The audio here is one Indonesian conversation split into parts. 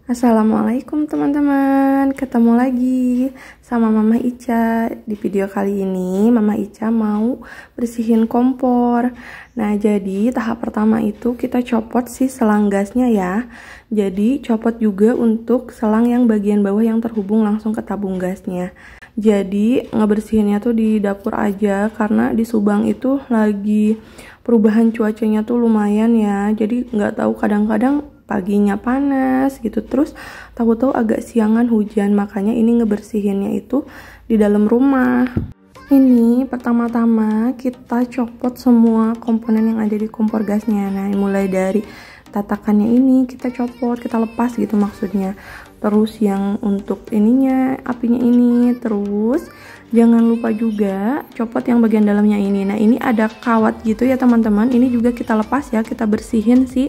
Assalamualaikum teman-teman, ketemu lagi sama Mama Ica. Di video kali ini Mama Ica mau bersihin kompor. Nah, jadi tahap pertama itu kita copot si selang gasnya ya. Jadi copot juga untuk selang yang bagian bawah yang terhubung langsung ke tabung gasnya. Jadi ngebersihinnya tuh di dapur aja, karena di Subang itu lagi perubahan cuacanya tuh lumayan ya. Jadi nggak tahu, kadang-kadang paginya panas gitu, terus tahu-tahu agak siangan hujan, makanya ini ngebersihinnya itu di dalam rumah. Ini pertama-tama kita copot semua komponen yang ada di kompor gasnya. Nah, mulai dari tatakannya ini kita copot, kita lepas gitu maksudnya. Terus yang untuk ininya, apinya ini, terus jangan lupa juga copot yang bagian dalamnya ini. Nah, ini ada kawat gitu ya teman-teman, ini juga kita lepas ya, kita bersihin sih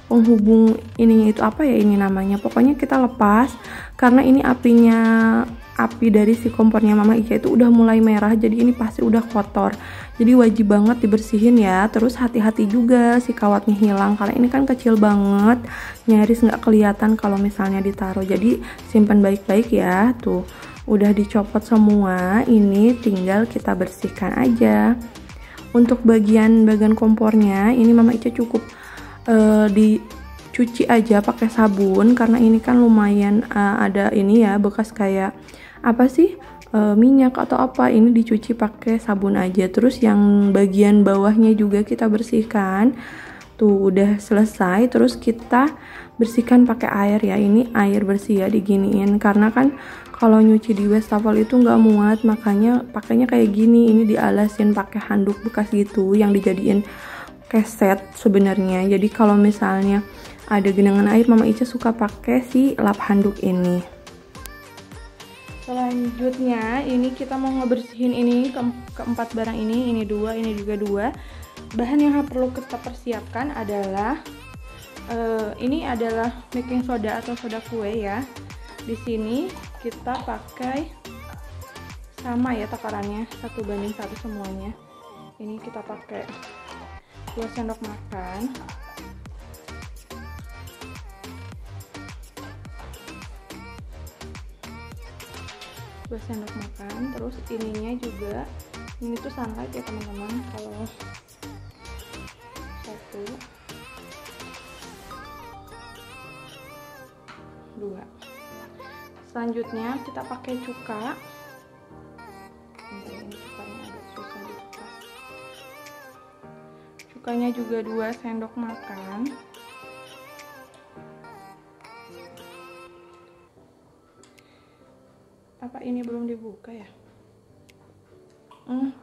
penghubung ininya itu apa ya ini namanya, pokoknya kita lepas karena ini api dari si kompornya Mama Ica itu udah mulai merah, jadi ini pasti udah kotor, jadi wajib banget dibersihin ya. Terus hati-hati juga si kawatnya hilang, karena ini kan kecil banget, nyaris nggak kelihatan kalau misalnya ditaruh, jadi simpan baik-baik ya. Tuh udah dicopot semua, ini tinggal kita bersihkan aja. Untuk bagian kompornya ini Mama Ica cukup dicuci aja pakai sabun, karena ini kan lumayan ada ini ya bekas kayak apa sih minyak atau apa, ini dicuci pakai sabun aja. Terus yang bagian bawahnya juga kita bersihkan. Tuh udah selesai, terus kita bersihkan pakai air ya, ini air bersih ya diginiin, karena kan kalau nyuci di wastafel itu nggak muat, makanya pakainya kayak gini, ini dialasin pakai handuk bekas gitu yang dijadiin keset sebenarnya. Jadi kalau misalnya ada genangan air, Mama Ica suka pakai si lap handuk ini. Selanjutnya ini kita mau ngebersihin ini keempat barang ini dua, ini juga dua. Bahan yang perlu kita persiapkan adalah ini adalah baking soda atau soda kue ya. Di sini kita pakai sama ya takarannya, 1:1 semuanya. Ini kita pakai 2 sendok makan. Terus ininya juga, ini tuh sunlight ya teman-teman, kalau 1 2. Selanjutnya kita pakai cuka. Ini cukanya agak susah dilepas. Cukanya juga 2 sendok makan. Apa ini belum dibuka ya?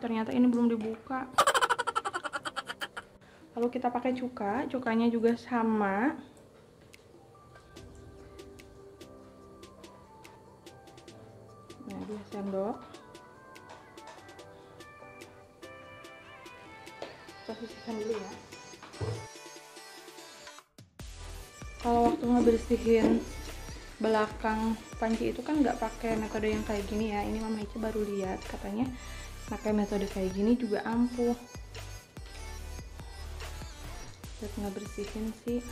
Ternyata ini belum dibuka. Lalu kita pakai cukanya juga sama. Nah, 2 sendok. Kita sisihkan dulu ya. Kalau waktu ngebersihin belakang panci itu kan nggak pakai metode yang kayak gini ya. Ini Mama Ica baru lihat, katanya pakai metode kayak gini juga ampuh buat ngebersihin sih.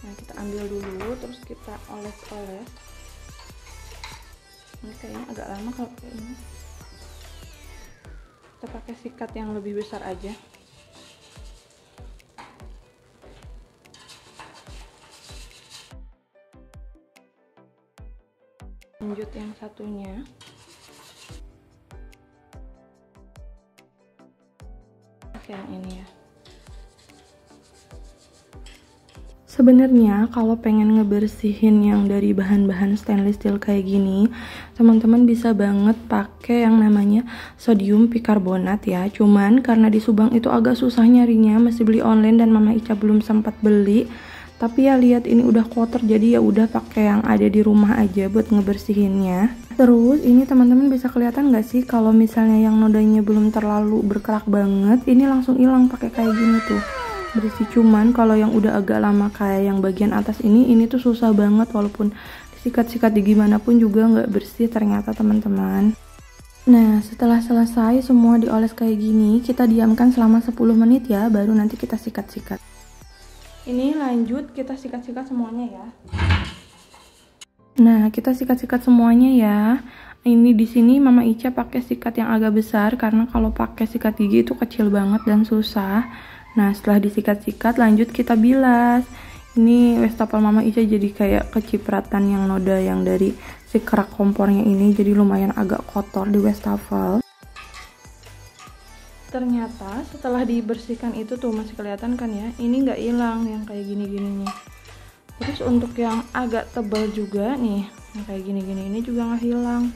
Nah, kita ambil dulu, terus kita oles-oles. Ini kayaknya agak lama kalau kayak ini. Kita pakai sikat yang lebih besar aja. Lanjut yang satunya. Oke, yang ini ya. Sebenarnya kalau pengen ngebersihin yang dari bahan-bahan stainless steel kayak gini, teman-teman bisa banget pakai yang namanya sodium bikarbonat ya. Cuman karena di Subang itu agak susah nyarinya, masih beli online dan Mama Ica belum sempat beli. Tapi ya lihat ini udah kotor, jadi ya udah pakai yang ada di rumah aja buat ngebersihinnya. Terus ini teman-teman bisa kelihatan nggak sih kalau misalnya yang nodanya belum terlalu berkerak banget, ini langsung hilang pakai kayak gini tuh bersih. Cuman kalau yang udah agak lama kayak yang bagian atas ini tuh susah banget, walaupun disikat-sikat gimana pun juga nggak bersih ternyata teman-teman. Nah, setelah selesai semua dioles kayak gini, kita diamkan selama 10 menit ya, baru nanti kita sikat-sikat. Ini lanjut kita sikat-sikat semuanya ya. Nah, kita sikat-sikat semuanya ya. Ini di sini Mama Ica pakai sikat yang agak besar karena kalau pakai sikat gigi itu kecil banget dan susah. Nah, setelah disikat-sikat lanjut kita bilas. Ini wastafel Mama Ica jadi kayak kecipratan yang noda yang dari si kerak kompornya ini, jadi lumayan agak kotor di wastafel. Ternyata setelah dibersihkan itu tuh masih kelihatan kan ya, ini nggak hilang yang kayak gini-gininya. Terus untuk yang agak tebal juga nih, yang kayak gini-gini ini juga nggak hilang.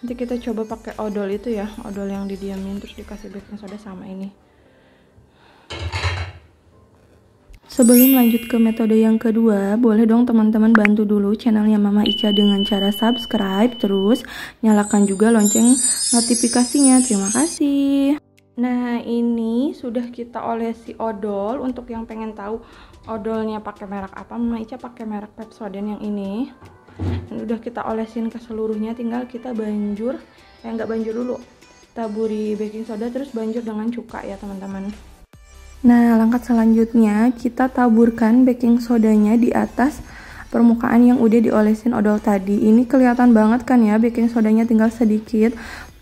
Nanti kita coba pakai odol itu ya, odol yang didiamin terus dikasih baking soda sama ini. Sebelum lanjut ke metode yang kedua, boleh dong teman-teman bantu dulu channelnya Mama Ica dengan cara subscribe, terus nyalakan juga lonceng notifikasinya. Terima kasih. Nah, ini sudah kita olesi odol. Untuk yang pengen tahu odolnya pakai merek apa, Mama Ica pakai merek Pepsodent yang ini. Dan udah kita olesin ke seluruhnya, tinggal kita banjur, nggak banjur dulu, taburi baking soda terus banjur dengan cuka ya teman-teman. Nah, langkah selanjutnya kita taburkan baking sodanya di atas permukaan yang udah diolesin odol tadi. Ini kelihatan banget kan ya, baking sodanya tinggal sedikit.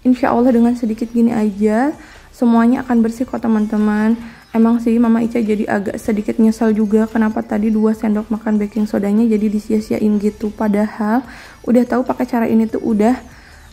Insya Allah dengan sedikit gini aja semuanya akan bersih kok teman-teman. Emang sih Mama Ica jadi agak sedikit nyesel juga kenapa tadi 2 sendok makan baking sodanya jadi disia-siain gitu. Padahal udah tahu pakai cara ini tuh udah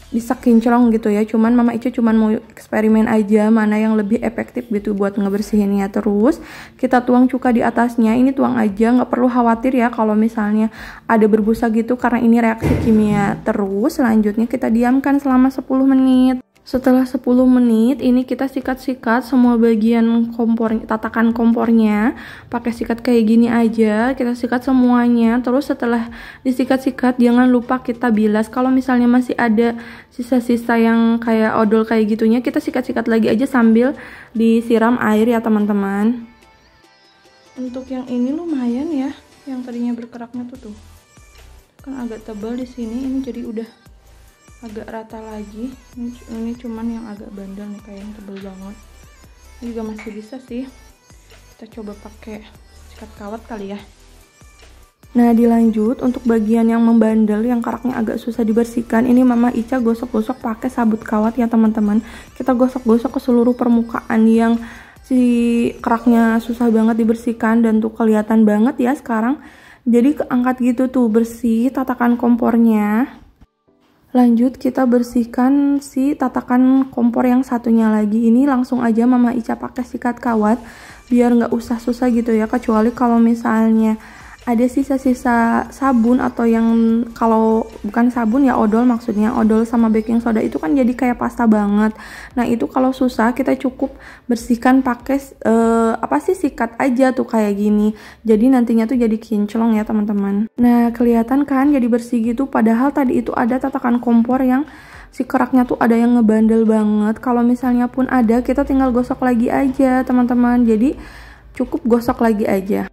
bisa kinclong gitu ya, cuman Mama Ica cuman mau eksperimen aja mana yang lebih efektif gitu buat ngebersihinnya. Terus kita tuang cuka di atasnya, ini tuang aja, nggak perlu khawatir ya kalau misalnya ada berbusa gitu karena ini reaksi kimia. Terus selanjutnya kita diamkan selama 10 menit. Setelah 10 menit ini kita sikat-sikat semua bagian kompor, tatakan kompornya pakai sikat kayak gini aja, kita sikat semuanya. Terus setelah disikat-sikat jangan lupa kita bilas. Kalau misalnya masih ada sisa-sisa yang kayak odol kayak gitunya, kita sikat-sikat lagi aja sambil disiram air ya teman-teman. Untuk yang ini lumayan ya, yang tadinya berkeraknya tuh kan agak tebal di sini, ini jadi udah agak rata lagi. Ini cuman yang agak bandel nih, kayak yang tebel banget. Ini juga masih bisa sih, kita coba pakai sikat kawat kali ya. Nah, dilanjut untuk bagian yang membandel, yang karaknya agak susah dibersihkan, ini Mama Ica gosok-gosok pakai sabut kawat ya teman-teman. Kita gosok-gosok ke seluruh permukaan yang si keraknya susah banget dibersihkan, dan tuh kelihatan banget ya sekarang. Jadi keangkat gitu tuh, bersih tatakan kompornya. Lanjut kita bersihkan si tatakan kompor yang satunya lagi. Ini langsung aja Mama Ica pakai sikat kawat biar nggak usah susah gitu ya, kecuali kalau misalnya ada sisa-sisa sabun atau yang, kalau bukan sabun ya odol, maksudnya odol sama baking soda itu kan jadi kayak pasta banget. Nah itu kalau susah kita cukup bersihkan pakai sikat aja tuh kayak gini. Jadi nantinya tuh jadi kinclong ya teman-teman. Nah kelihatan kan jadi bersih gitu, padahal tadi itu ada tatakan kompor yang si keraknya tuh ada yang ngebandel banget. Kalau misalnya pun ada, kita tinggal gosok lagi aja teman-teman. Jadi cukup gosok lagi aja.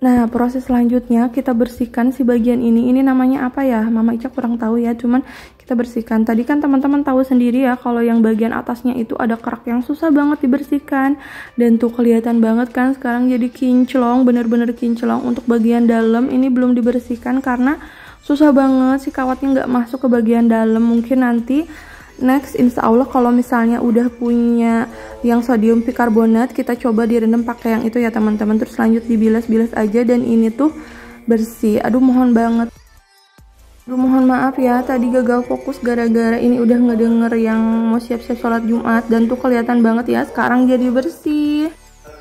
Nah, proses selanjutnya kita bersihkan si bagian ini. Ini namanya apa ya? Mama Ica kurang tahu ya, cuman kita bersihkan. Tadi kan teman-teman tahu sendiri ya kalau yang bagian atasnya itu ada kerak yang susah banget dibersihkan. Dan tuh kelihatan banget kan sekarang jadi kinclong, bener-bener kinclong. Untuk bagian dalam ini belum dibersihkan karena susah banget si kawatnya nggak masuk ke bagian dalam. Mungkin nanti next insya Allah kalau misalnya udah punya yang sodium bikarbonat, kita coba direndam pakai yang itu ya teman-teman. Terus lanjut dibilas-bilas aja, dan ini tuh bersih. Aduh mohon banget, aduh mohon maaf ya tadi gagal fokus gara-gara ini udah ngedenger yang mau siap-siap sholat Jumat. Dan tuh kelihatan banget ya sekarang jadi bersih.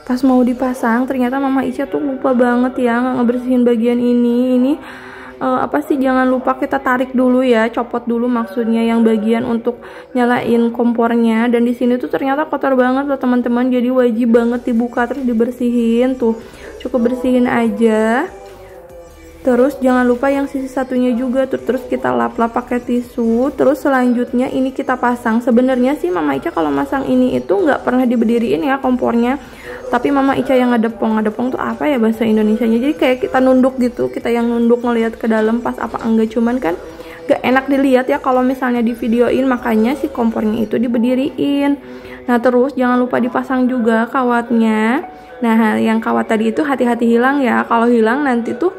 Pas mau dipasang ternyata Mama Ica tuh lupa banget ya nggak ngebersihin bagian ini. Jangan lupa kita tarik dulu ya, copot dulu maksudnya yang bagian untuk nyalain kompornya. Dan di sini tuh ternyata kotor banget loh teman-teman, jadi wajib banget dibuka terus dibersihin. Tuh cukup bersihin aja. Terus jangan lupa yang sisi satunya juga tuh, terus kita lap-lap pakai tisu. Terus selanjutnya ini kita pasang. Sebenarnya sih Mama Ica kalau masang ini itu nggak pernah diberdiriin ya kompornya, tapi Mama Ica yang ngedepong tuh apa ya bahasa Indonesianya, jadi kayak kita nunduk gitu, kita yang nunduk ngelihat ke dalam pas apa enggak. Cuman kan gak enak dilihat ya kalau misalnya di videoin, makanya si kompornya itu diberdiriin. Nah terus jangan lupa dipasang juga kawatnya. Nah yang kawat tadi itu hati-hati hilang ya, kalau hilang nanti tuh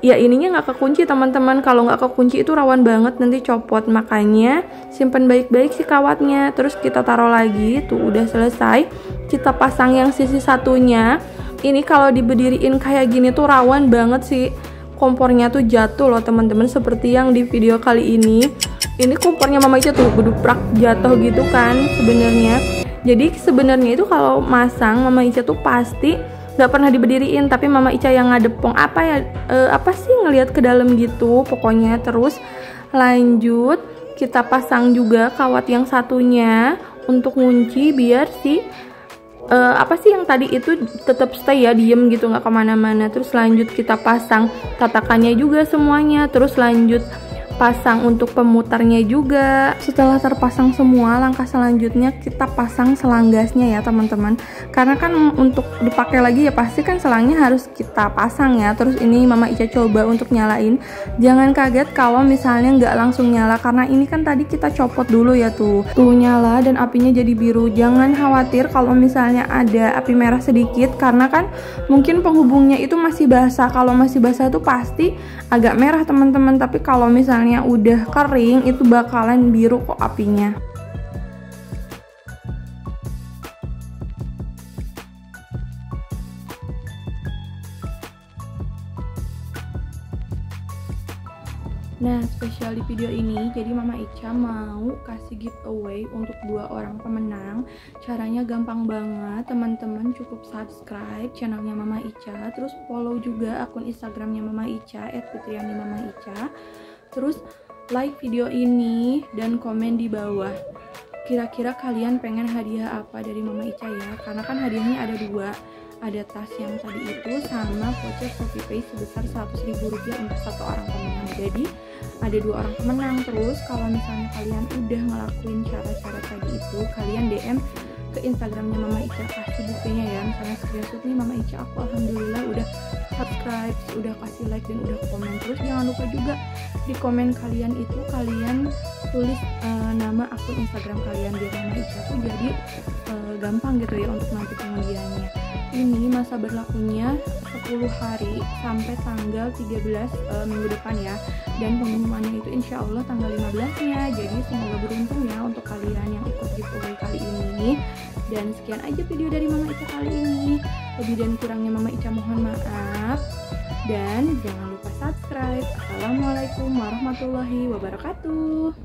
ya ininya nggak kekunci teman-teman. Kalau nggak kekunci itu rawan banget nanti copot, makanya simpan baik-baik si kawatnya. Terus kita taruh lagi, tuh udah selesai. Kita pasang yang sisi satunya. Ini kalau diberdiriin kayak gini tuh rawan banget sih kompornya tuh jatuh loh teman-teman, seperti yang di video kali ini. Ini kompornya Mama Ica tuh geduprak jatuh gitu kan sebenarnya. Jadi sebenarnya itu kalau masang Mama Ica tuh pasti nggak pernah diberdiriin, tapi Mama Ica yang ngadepong apa sih ngelihat ke dalam gitu pokoknya. Terus lanjut kita pasang juga kawat yang satunya untuk ngunci biar si yang tadi itu tetap stay ya, diem gitu nggak kemana-mana. Terus lanjut kita pasang tatakannya juga semuanya. Terus lanjut pasang untuk pemutarnya juga. Setelah terpasang semua, langkah selanjutnya kita pasang selang gasnya ya teman-teman, karena kan untuk dipakai lagi ya pasti kan selangnya harus kita pasang ya. Terus ini Mama Ica coba untuk nyalain, jangan kaget kalau misalnya nggak langsung nyala, karena ini kan tadi kita copot dulu ya, tuh nyala dan apinya jadi biru. Jangan khawatir kalau misalnya ada api merah sedikit, karena kan mungkin penghubungnya itu masih basah. Kalau masih basah tuh pasti agak merah teman-teman, tapi kalau misalnya udah kering itu bakalan biru kok apinya. Nah, spesial di video ini, jadi Mama Ica mau kasih giveaway untuk 2 orang pemenang. Caranya gampang banget, teman-teman cukup subscribe channelnya Mama Ica, terus follow juga akun Instagramnya Mama Ica @fitriani_mama_ica. Terus like video ini dan komen di bawah. Kira-kira kalian pengen hadiah apa dari Mama Ica ya? Karena kan hadiahnya ada 2. Ada tas yang tadi itu sama voucher Shopee sebesar Rp100.000 untuk 1 orang pemenang. Jadi ada 2 orang pemenang. Terus kalau misalnya kalian udah ngelakuin cara-cara tadi itu, kalian DM ke Instagramnya Mama Ica, kasih buktinya ya. Misalnya screenshot nih, Mama Ica aku alhamdulillah udah subscribe, udah kasih like dan udah komen. Terus jangan lupa juga di komen kalian itu kalian tulis nama akun Instagram kalian biar Mama Ica tuh jadi gampang gitu ya untuk nanti pengundiannya. Ini masa berlakunya 10 hari sampai tanggal 13 minggu depan ya, dan pengumumannya itu insya Allah tanggal 15-nya. Jadi semoga beruntung ya untuk kalian yang ikut giveaway kali ini. Dan sekian aja video dari Mama Ica kali ini. Lebih dan kurangnya Mama Ica mohon maaf, dan jangan lupa subscribe. Assalamualaikum warahmatullahi wabarakatuh.